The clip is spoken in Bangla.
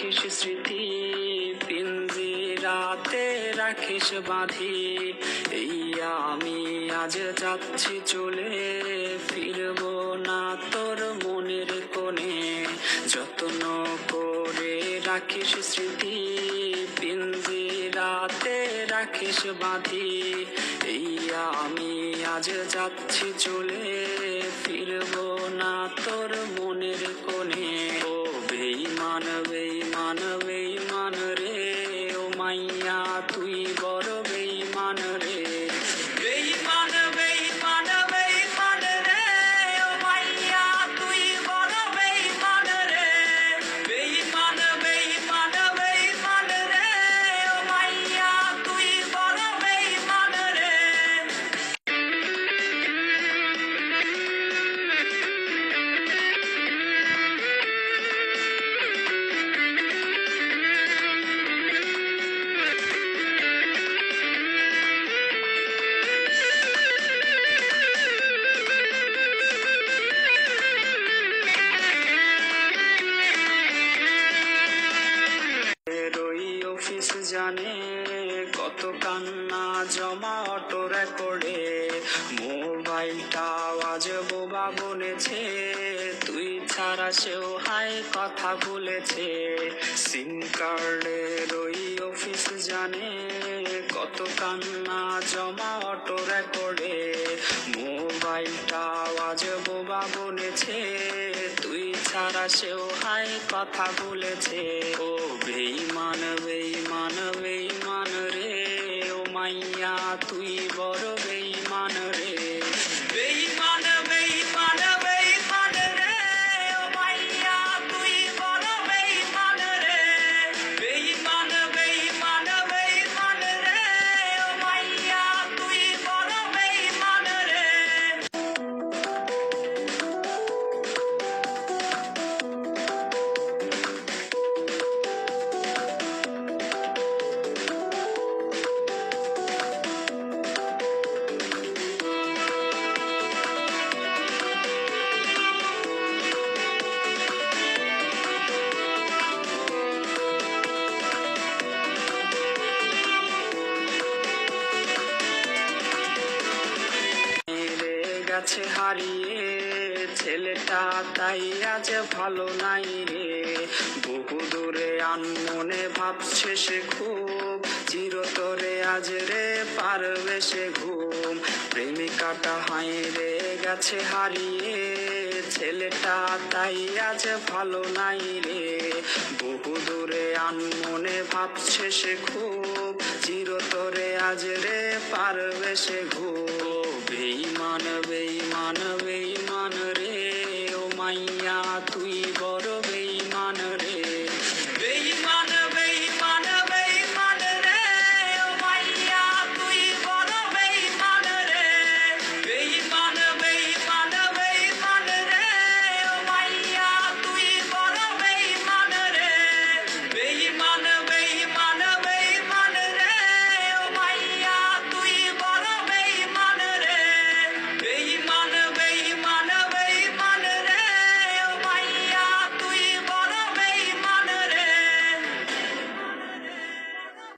রাখিস স্মৃতি, পিঞ্জিরাতে রাখিস বাঁধি। এই আমি আজ যাচ্ছি চলে, ফিরবো না তোর মনের কোণে। যত্ন করে রাখিস স্মৃতি, পিঞ্জিরাতে রাখিস বাঁধি। এই আমি আজ যাচ্ছি চলে, ফিরবো না তোর মনের কোণে। ও বেঈমান বেঈমান বেঈমান রে, ও মাইয়া তুই বড় বেঈমান রে। বেঈমান বেঈমান বেঈমান রে, ও মাইয়া তুই বড় বেঈমান রে। বেঈমান বেঈমান বেঈমান রে, ও মাইয়া তুই বড় বেঈমান রে। অফিস জানে কত কান্না জমা অটো রেকর্ডে। মোবাইলটা আজ বোবা বলেছে, তুই ছাড়া সেও হাই কথা বলেছে। সিম কার্ডের ওই অফিস জানে কত কান্না জমা অটো রেকর্ডে। মোবাইলটা আজ বোবা বলেছে, তুই ছাড়া সেও হাই কথা বলেছে। ও বেঈমান বেঈমান বেঈমান রে, ও মাইয়া তুই বড় বেঈমান রে। বেঈমান বেঈমান বেঈমান রে, ও মাইয়া তুই বড় বেঈমান রে। বেঈমান বেঈমান বেঈমান রে, ও মাইয়া তুই বড় বেঈমান রে। গেছে হারিয়ে ছেলেটা, তাই আজ ভালো নাই রে। বহু দূরে আনমনে ভাবছে সে খুব, চিরতরে আজ রে পারবে সে ঘুম। প্রেমিকাটা হাই রে গেছে হারিয়ে ছেলেটা, তাই আজ ভালো নাই রে। বহু দূরে আনমনে ভাবছে সে খুব, চিরতরে আজ রে পারবে সে ঘুম। বেঈমান বেঈমান বেঈমান রে, ও মাইয়া